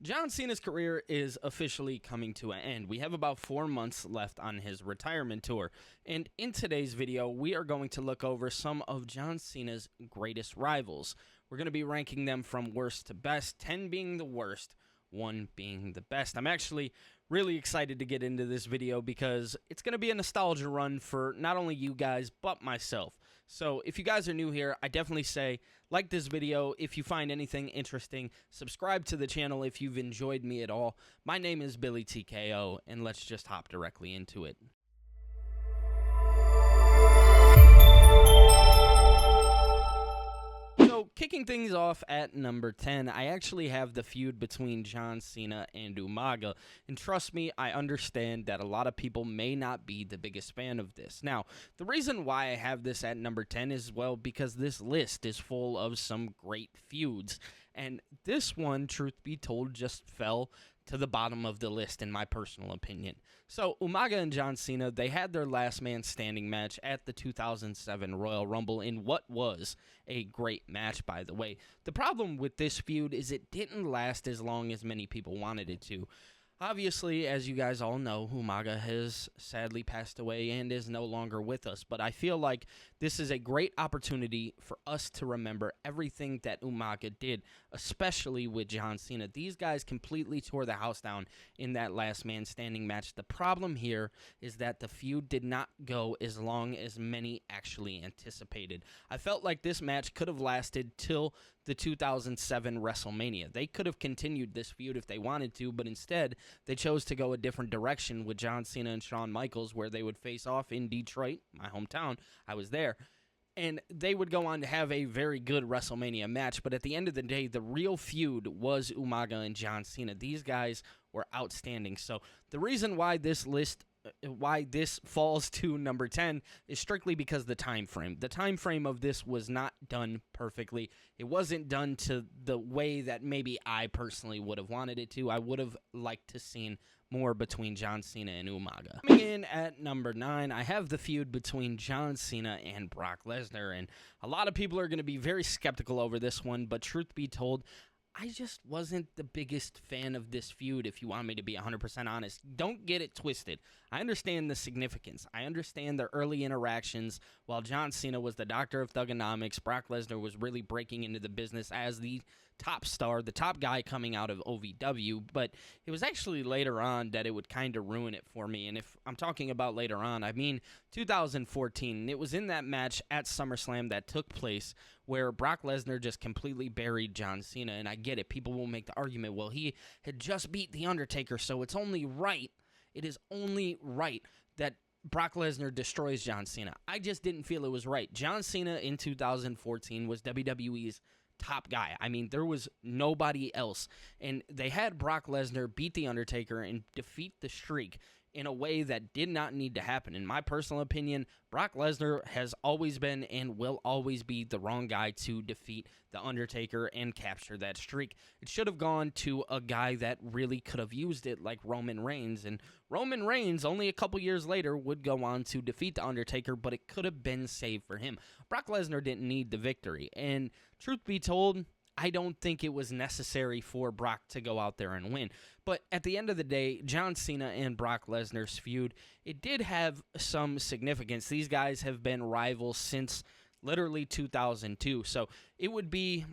John Cena's career is officially coming to an end. We have about 4 months left on his retirement tour. And in today's video, we are going to look over some of John Cena's greatest rivals. We're going to be ranking them from worst to best, 10 being the worst, 1 being the best. I'm actually really excited to get into this video because it's going to be a nostalgia run for not only you guys, but myself. So if you guys are new here, I definitely say like this video if you find anything interesting. Subscribe to the channel if you've enjoyed me at all. My name is Billy TKO, and let's just hop directly into it. So, kicking things off at number 10, I actually have the feud between John Cena and Umaga. And trust me, I understand that a lot of people may not be the biggest fan of this. Now, the reason why I have this at number 10 is, well, because this list is full of some great feuds. And this one, truth be told, just fell to the bottom of the list in my personal opinion. So Umaga and John Cena, they had their last man standing match at the 2007 Royal Rumble in what was a great match, by the way. The problem with this feud is it didn't last as long as many people wanted it to. Obviously, as you guys all know, Umaga has sadly passed away and is no longer with us, but I feel like this is a great opportunity for us to remember everything that Umaga did, especially with John Cena. These guys completely tore the house down in that last man standing match. The problem here is that the feud did not go as long as many actually anticipated. I felt like this match could have lasted till the 2007 WrestleMania. They could have continued this feud if they wanted to, but instead they chose to go a different direction with John Cena and Shawn Michaels, where they would face off in Detroit, my hometown. I was there. And they would go on to have a very good WrestleMania match, but at the end of the day, the real feud was Umaga and John Cena. These guys were outstanding. So the reason why this falls to number 10 is strictly because the time frame. The time frame of this was not done perfectly. It wasn't done to the way that maybe I personally would have wanted it to. I would have liked to seen more between John Cena and Umaga. Coming in at number 9, I have the feud between John Cena and Brock Lesnar, and a lot of people are going to be very skeptical over this one, but truth be told, I just wasn't the biggest fan of this feud, if you want me to be 100% honest. Don't get it twisted. I understand the significance. I understand the early interactions. While John Cena was the doctor of thugonomics, Brock Lesnar was really breaking into the business as the top star, the top guy coming out of OVW, but it was actually later on that it would kind of ruin it for me. And if I'm talking about later on, I mean 2014. It was in that match at SummerSlam that took place where Brock Lesnar just completely buried John Cena. And I get it. People will make the argument, well, he had just beat The Undertaker, so it's only right. It is only right that Brock Lesnar destroys John Cena. I just didn't feel it was right. John Cena in 2014 was WWE's top guy. I mean, there was nobody else. And they had Brock Lesnar beat The Undertaker and defeat the streak in a way that did not need to happen. In my personal opinion, Brock Lesnar has always been and will always be the wrong guy to defeat The Undertaker and capture that streak. It should have gone to a guy that really could have used it, like Roman Reigns. And Roman Reigns, only a couple years later, would go on to defeat The Undertaker, but it could have been saved for him. Brock Lesnar didn't need the victory. And truth be told, I don't think it was necessary for Brock to go out there and win. But at the end of the day, John Cena and Brock Lesnar's feud, it did have some significance. These guys have been rivals since literally 2002. So it would be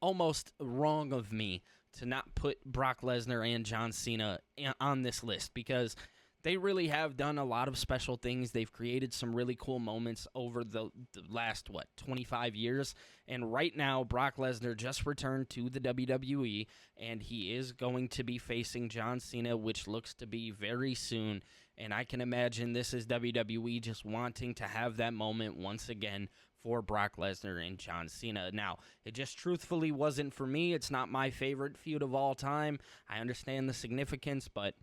almost wrong of me to not put Brock Lesnar and John Cena on this list, because they really have done a lot of special things. They've created some really cool moments over the last, 25 years. And right now, Brock Lesnar just returned to the WWE, and he is going to be facing John Cena, which looks to be very soon. And I can imagine this is WWE just wanting to have that moment once again for Brock Lesnar and John Cena. Now, it just truthfully wasn't for me. It's not my favorite feud of all time. I understand the significance, but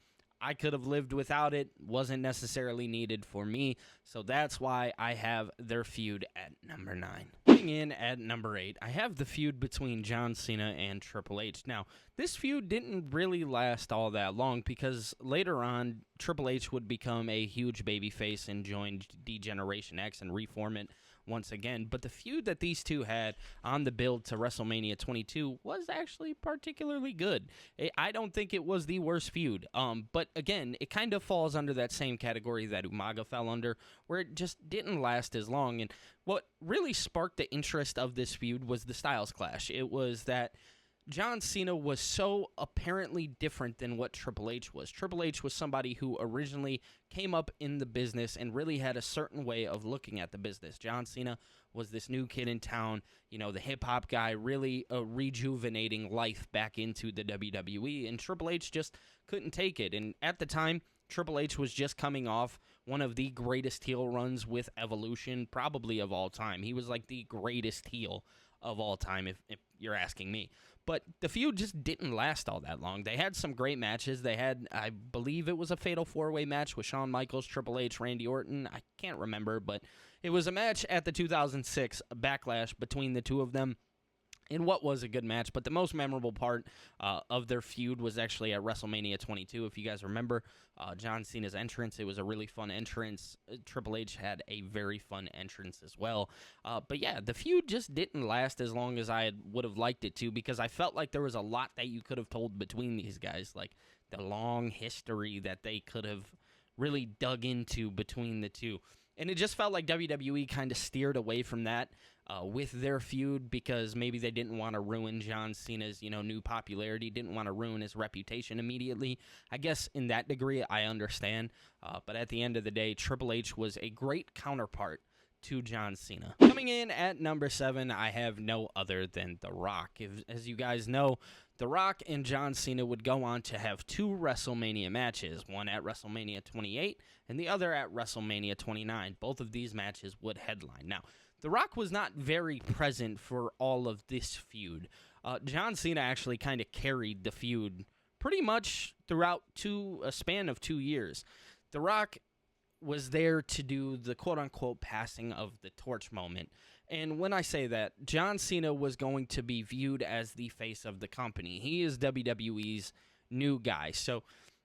I could have lived without it. Wasn't necessarily needed for me. So that's why I have their feud at number 9. Coming in at number 8, I have the feud between John Cena and Triple H. Now, this feud didn't really last all that long, because later on, Triple H would become a huge babyface and join D-Generation X and reform it once again. But the feud that these two had on the build to WrestleMania 22 was actually particularly good. I don't think it was the worst feud. But again, it kind of falls under that same category that Umaga fell under, where it just didn't last as long. And what really sparked the interest of this feud was the Styles Clash. It was that John Cena was so apparently different than what Triple H was. Triple H was somebody who originally came up in the business and really had a certain way of looking at the business. John Cena was this new kid in town, the hip-hop guy, really rejuvenating life back into the WWE, and Triple H just couldn't take it. And at the time, Triple H was just coming off one of the greatest heel runs with Evolution, probably of all time. He was like the greatest heel of all time, if you're asking me. But the feud just didn't last all that long. They had some great matches. They had, I believe it was a fatal four-way match with Shawn Michaels, Triple H, Randy Orton. I can't remember, but it was a match at the 2006 Backlash between the two of them in what was a good match. But the most memorable part of their feud was actually at WrestleMania 22. If you guys remember John Cena's entrance, it was a really fun entrance. Triple H had a very fun entrance as well. But yeah, the feud just didn't last as long as I would have liked it to, because I felt like there was a lot that you could have told between these guys, like the long history that they could have really dug into between the two. And it just felt like WWE kind of steered away from that with their feud, because maybe they didn't want to ruin John Cena's, new popularity, didn't want to ruin his reputation immediately. I guess in that degree, I understand. But at the end of the day, Triple H was a great counterpart to John Cena. Coming in at number 7, I have no other than The Rock. As you guys know, The Rock and John Cena would go on to have 2 WrestleMania matches, one at WrestleMania 28 and the other at WrestleMania 29. Both of these matches would headline. Now, The Rock was not very present for all of this feud. John Cena actually kind of carried the feud pretty much throughout a span of 2 years. The Rock was there to do the quote-unquote passing of the torch moment. And when I say that, John Cena was going to be viewed as the face of the company. He is WWE's new guy. So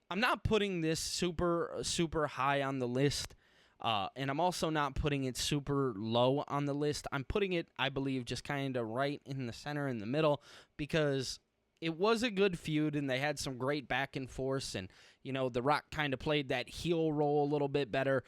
I'm not putting this super high on the list, and I'm also not putting it super low on the list. I'm putting it, I believe, just kind of right in the center, in the middle, because it was a good feud, and they had some great back and forth, and The Rock kind of played that heel role a little bit better.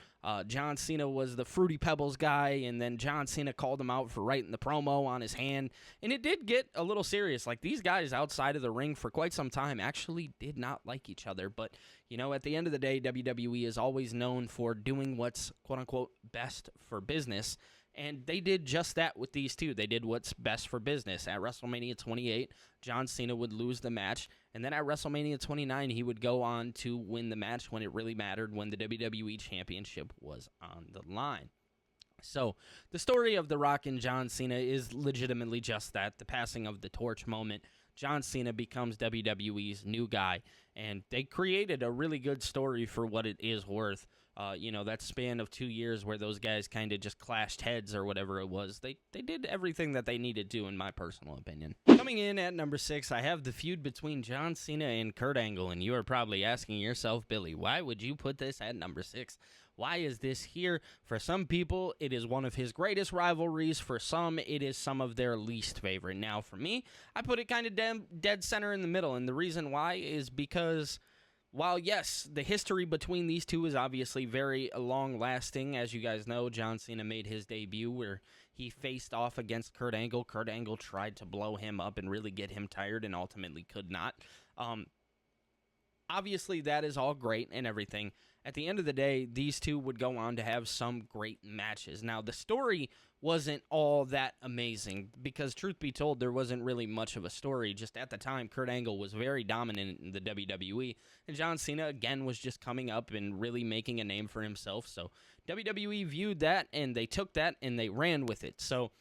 John Cena was the Fruity Pebbles guy, and then John Cena called him out for writing the promo on his hand, and it did get a little serious. Like, these guys outside of the ring for quite some time actually did not like each other, but, at the end of the day, WWE is always known for doing what's quote-unquote best for business. And they did just that with these two. They did what's best for business. At WrestleMania 28, John Cena would lose the match. And then at WrestleMania 29, he would go on to win the match when it really mattered, when the WWE Championship was on the line. So the story of The Rock and John Cena is legitimately just that, the passing of the torch moment. John Cena becomes WWE's new guy, and they created a really good story for what it is worth. That span of 2 years where those guys kind of just clashed heads or whatever it was, they did everything that they needed to, in my personal opinion. Coming in at number 6, I have the feud between John Cena and Kurt Angle, and you are probably asking yourself, Billy, why would you put this at number 6? Why is this here? For some people, it is one of his greatest rivalries. For some, it is some of their least favorite. Now, for me, I put it kind of dead center in the middle, and the reason why is because, while yes, the history between these two is obviously very long-lasting. As you guys know, John Cena made his debut where he faced off against Kurt Angle. Kurt Angle tried to blow him up and really get him tired and ultimately could not. Obviously, that is all great and everything. At the end of the day, these two would go on to have some great matches. Now, the story wasn't all that amazing because, truth be told, there wasn't really much of a story. Just at the time, Kurt Angle was very dominant in the WWE, and John Cena, again, was just coming up and really making a name for himself. So WWE viewed that, and they took that, and they ran with it. So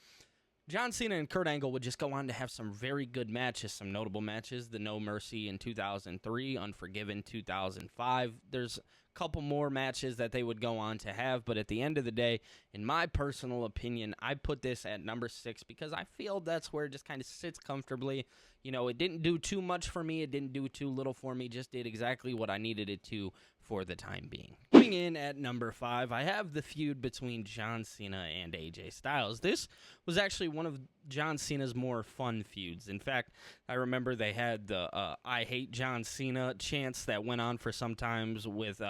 John Cena and Kurt Angle would just go on to have some very good matches, some notable matches. The No Mercy in 2003, Unforgiven 2005. There's a couple more matches that they would go on to have. But at the end of the day, in my personal opinion, I put this at number 6 because I feel that's where it just kind of sits comfortably. You know, it didn't do too much for me. It didn't do too little for me. Just did exactly what I needed it to for the time being. Coming in at number 5, I have the feud between John Cena and AJ Styles. This was actually one of John Cena's more fun feuds. In fact, I remember they had the I Hate John Cena chants that went on for some times with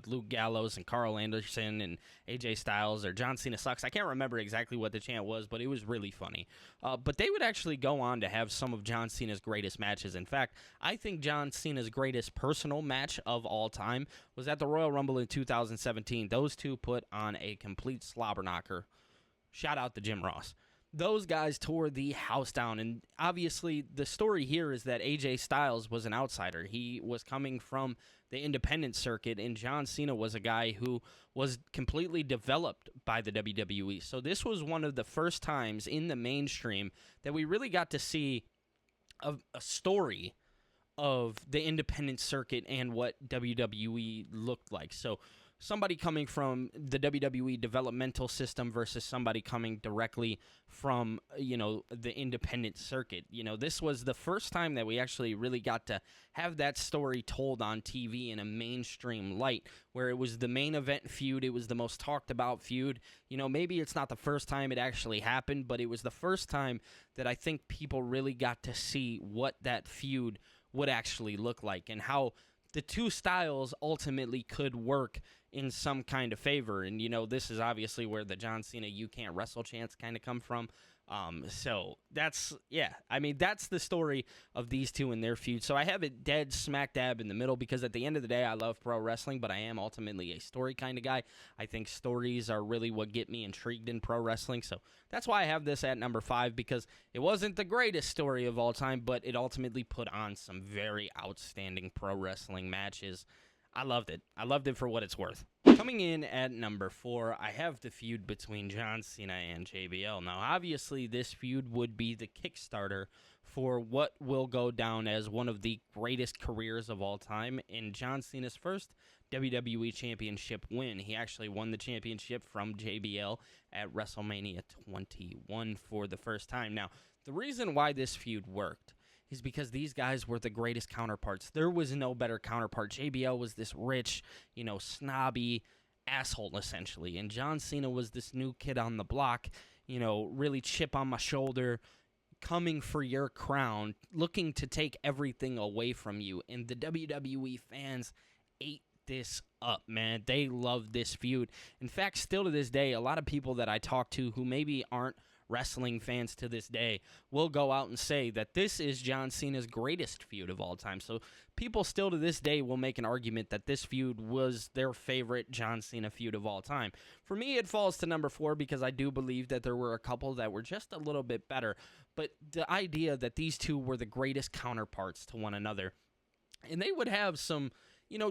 Luke Gallows and Carl Anderson and AJ Styles, or John Cena sucks. I can't remember exactly what the chant was, but it was really funny. But they would actually go on to have some of John Cena's greatest matches. In fact, I think John Cena's greatest personal match of all time was at the Royal Rumble in 2017. Those two put on a complete slobber knocker. Shout out to Jim Ross. Those guys tore the house down, and obviously the story here is that AJ Styles was an outsider. He was coming from the independent circuit, and John Cena was a guy who was completely developed by the WWE. So this was one of the first times in the mainstream that we really got to see a story of the independent circuit and what WWE looked like. So somebody coming from the WWE developmental system versus somebody coming directly from, the independent circuit. This was the first time that we actually really got to have that story told on TV in a mainstream light, where it was the main event feud. It was the most talked about feud. Maybe it's not the first time it actually happened, but it was the first time that I think people really got to see what that feud would actually look like and how the two styles ultimately could work in some kind of favor. And, this is obviously where the John Cena "you can't wrestle" chants kind of come from. So that's the story of these two and their feud. So I have it dead smack dab in the middle because at the end of the day, I love pro wrestling, but I am ultimately a story kind of guy. I think stories are really what get me intrigued in pro wrestling. So that's why I have this at number 5, because it wasn't the greatest story of all time, but it ultimately put on some very outstanding pro wrestling matches. I loved it. I loved it for what it's worth. Coming in at number 4, I have the feud between John Cena and JBL. Now, obviously, this feud would be the Kickstarter for what will go down as one of the greatest careers of all time. In John Cena's first WWE Championship win, he actually won the championship from JBL at WrestleMania 21 for the first time. Now, the reason why this feud worked is because these guys were the greatest counterparts. There was no better counterpart. JBL was this rich, snobby asshole, essentially. And John Cena was this new kid on the block, really chip on my shoulder, coming for your crown, looking to take everything away from you. And the WWE fans ate this up, man. They loved this feud. In fact, still to this day, a lot of people that I talk to who maybe aren't wrestling fans to this day will go out and say that this is John Cena's greatest feud of all time. So people still to this day will make an argument that this feud was their favorite John Cena feud of all time. For me, it falls to number 4 because I do believe that there were a couple that were just a little bit better. But the idea that these two were the greatest counterparts to one another, and they would have some,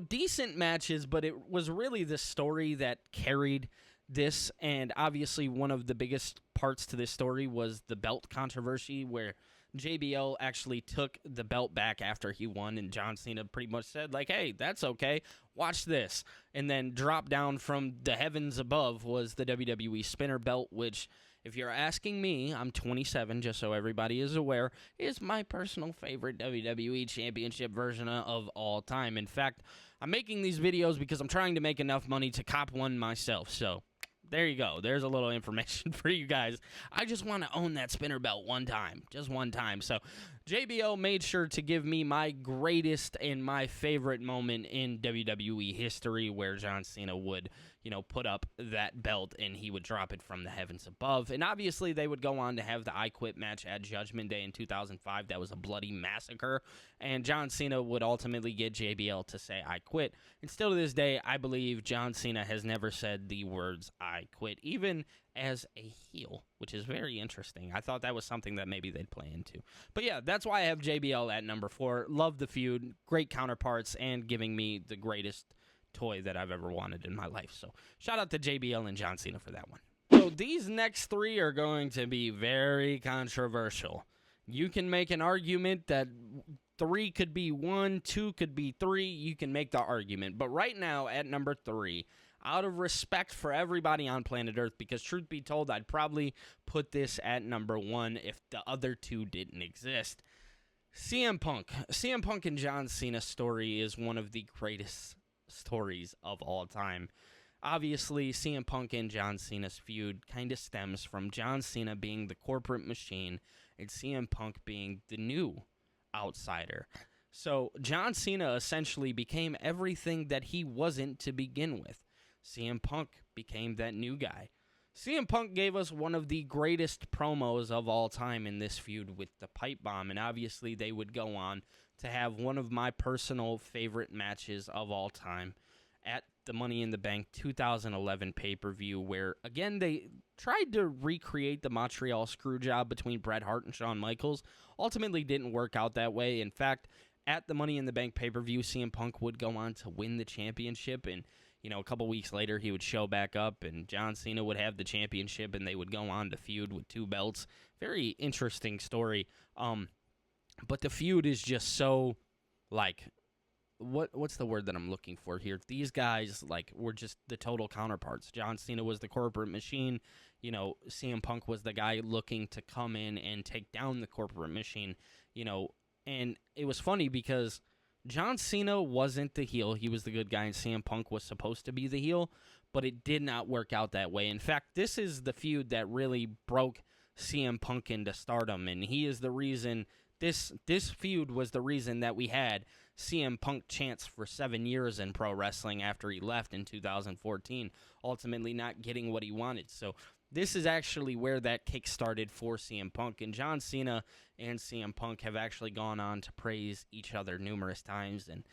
decent matches, but it was really the story that carried this. And obviously one of the biggest parts to this story was the belt controversy, where JBL actually took the belt back after he won, and John Cena pretty much said, hey, that's okay, watch this. And then dropped down from the heavens above was the WWE spinner belt, which, if you're asking me, I'm 27, just so everybody is aware, is my personal favorite WWE Championship version of all time. In fact, I'm making these videos because I'm trying to make enough money to cop one myself, so there you go. There's a little information for you guys. I just want to own that spinner belt one time. Just one time. So JBL made sure to give me my greatest and my favorite moment in WWE history, where John Cena would, put up that belt and he would drop it from the heavens above. And obviously they would go on to have the I Quit match at Judgment Day in 2005. That was a bloody massacre. And John Cena would ultimately get JBL to say I quit. And still to this day, I believe John Cena has never said the words I quit, even as a heel, which is very interesting. I thought that was something that maybe they'd play into. But yeah, that's why I have JBL at number 4. Love the feud, great counterparts, and giving me the greatest toy that I've ever wanted in my life. So shout out to JBL and John Cena for that one. So these next 3 are going to be very controversial. You can make an argument that 3 could be 1, 2 could be 3. You can make the argument. But right now, at number 3, out of respect for everybody on planet Earth, because truth be told, I'd probably put this at number 1 if the other 2 didn't exist. CM Punk. CM Punk and John Cena's story is one of the greatest stories of all time. Obviously, CM Punk and John Cena's feud kind of stems from John Cena being the corporate machine and CM Punk being the new outsider. So John Cena essentially became everything that he wasn't to begin with. CM Punk became that new guy. CM Punk gave us one of the greatest promos of all time in this feud with the pipe bomb, and obviously they would go on to have one of my personal favorite matches of all time at the Money in the Bank 2011 pay-per-view, where, again, they tried to recreate the Montreal Screwjob between Bret Hart and Shawn Michaels. Ultimately didn't work out that way. In fact, at the Money in the Bank pay-per-view, CM Punk would go on to win the championship, and a couple weeks later, he would show back up, and John Cena would have the championship, and they would go on to feud with 2 belts. Very interesting story. But the feud is just so, what's the word that I'm looking for here? These guys, were just the total counterparts. John Cena was the corporate machine. CM Punk was the guy looking to come in and take down the corporate machine. And it was funny because John Cena wasn't the heel. He was the good guy, and CM Punk was supposed to be the heel, but it did not work out that way. In fact, this is the feud that really broke CM Punk into stardom, and he is the reason, this feud was the reason that we had CM Punk chants for 7 years in pro wrestling after he left in 2014, ultimately not getting what he wanted. So this is actually where that kick started for CM Punk, and John Cena and CM Punk have actually gone on to praise each other numerous times, and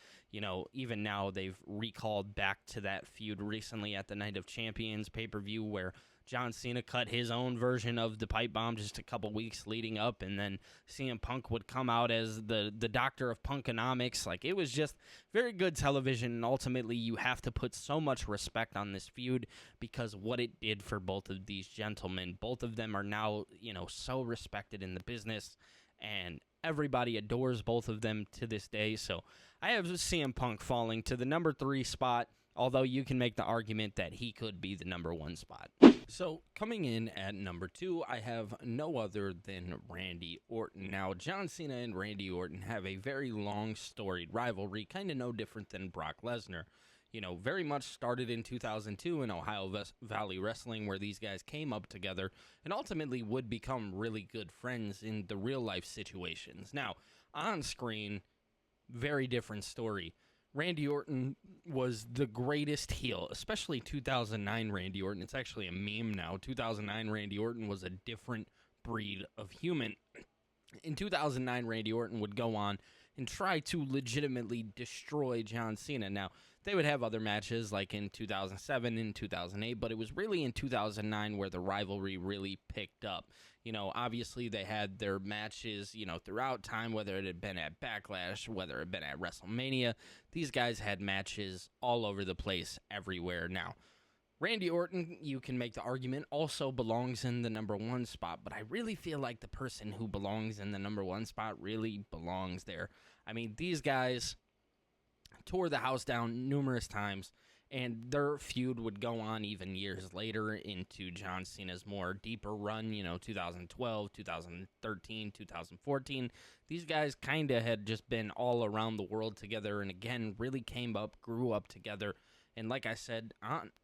even now they've recalled back to that feud recently at the Night of Champions pay-per-view, where John Cena cut his own version of the pipe bomb just a couple weeks leading up, and then CM Punk would come out as the doctor of punkonomics. It was just very good television, and ultimately you have to put so much respect on this feud because what it did for both of these gentlemen. Both of them are now, so respected in the business, and everybody adores both of them to this day. So I have CM Punk falling to the number 3 spot, although you can make the argument that he could be the number 1 spot. So, coming in at number 2, I have no other than Randy Orton. Now, John Cena and Randy Orton have a very long, storied rivalry, kind of no different than Brock Lesnar. Very much started in 2002 in Ohio Valley Wrestling, where these guys came up together and ultimately would become really good friends in the real-life situations. Now, on screen, very different story. Randy Orton was the greatest heel, especially 2009 Randy Orton. It's actually a meme now. 2009 Randy Orton was a different breed of human. In 2009, Randy Orton would go on and try to legitimately destroy John Cena. Now, they would have other matches like in 2007 and 2008, but it was really in 2009 where the rivalry really picked up. Obviously they had their matches, throughout time, whether it had been at Backlash, whether it had been at WrestleMania. These guys had matches all over the place, everywhere. Now, Randy Orton, you can make the argument, also belongs in the number 1 spot, but I really feel like the person who belongs in the number 1 spot really belongs there. I mean, these guys tore the house down numerous times, and their feud would go on even years later into John Cena's more deeper run, 2012, 2013, 2014. These guys kind of had just been all around the world together, and again, really grew up together. And like I said,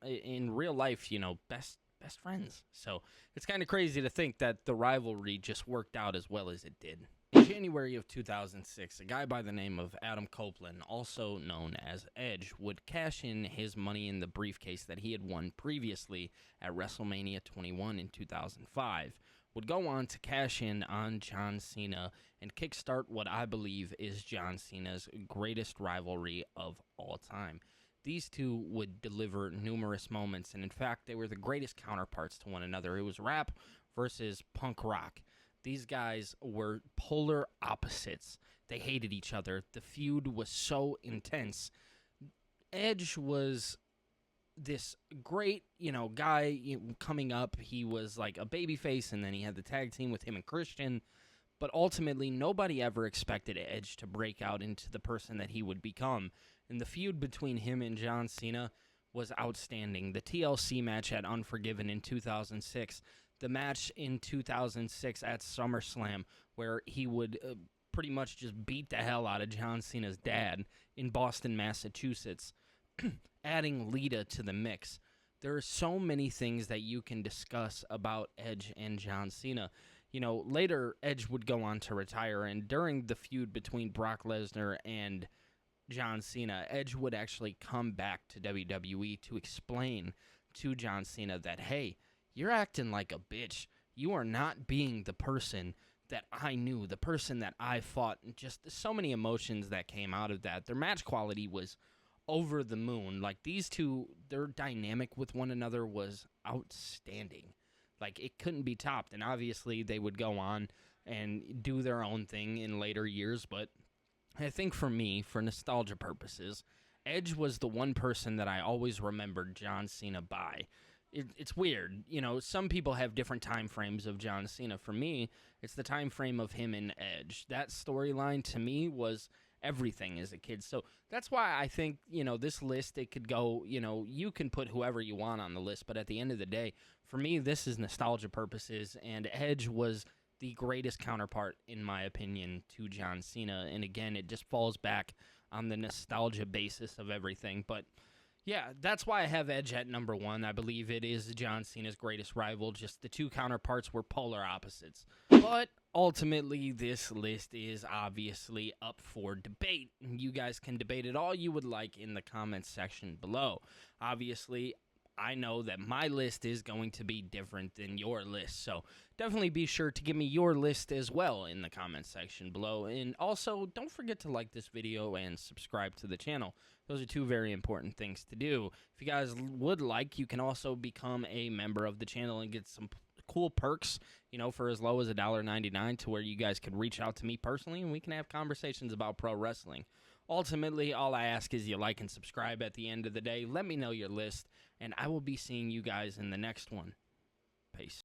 in real life, best friends. So it's kind of crazy to think that the rivalry just worked out as well as it did. In January of 2006, a guy by the name of Adam Copeland, also known as Edge, would cash in his money in the briefcase that he had won previously at WrestleMania 21 in 2005, would go on to cash in on John Cena and kickstart what I believe is John Cena's greatest rivalry of all time. These two would deliver numerous moments, and in fact, they were the greatest counterparts to one another. It was rap versus punk rock. These guys were polar opposites. They hated each other. The feud was so intense. Edge was this great, guy coming up. He was like a babyface, and then he had the tag team with him and Christian. But ultimately, nobody ever expected Edge to break out into the person that he would become. And the feud between him and John Cena was outstanding. The TLC match at Unforgiven in 2006, the match in 2006 at SummerSlam, where he would pretty much just beat the hell out of John Cena's dad in Boston, Massachusetts, adding Lita to the mix. There are so many things that you can discuss about Edge and John Cena. You know, later Edge would go on to retire, and during the feud between Brock Lesnar and John Cena, Edge would actually come back to WWE to explain to John Cena that, hey, you're acting like a bitch. You are not being the person that I knew, the person that I fought. And just so many emotions that came out of that. Their match quality was over the moon. Like, these two, their dynamic with one another was outstanding. Like, it couldn't be topped. And obviously, they would go on and do their own thing in later years. But I think for me, for nostalgia purposes, Edge was the one person that I always remembered John Cena by. It's weird. You know, some people have different time frames of John Cena. For me, it's the time frame of him and Edge. That storyline, to me, was everything as a kid. So that's why I think, you know, this list, it could go, you know, you can put whoever you want on the list, but at the end of the day, for me, this is nostalgia purposes, and Edge was the greatest counterpart, in my opinion, to John Cena. And again, it just falls back on the nostalgia basis of everything. But yeah, that's why I have Edge at number 1. I believe it is John Cena's greatest rival. Just the two counterparts were polar opposites. But ultimately, this list is obviously up for debate. You guys can debate it all you would like in the comments section below. Obviously, I know that my list is going to be different than your list, so definitely be sure to give me your list as well in the comments section below. And also, don't forget to like this video and subscribe to the channel. Those are two very important things to do. If you guys would like, you can also become a member of the channel and get some cool perks, you know, for as low as $1.99, to where you guys could reach out to me personally and we can have conversations about pro wrestling. Ultimately, all I ask is you like and subscribe at the end of the day. Let me know your list, and I will be seeing you guys in the next one. Peace.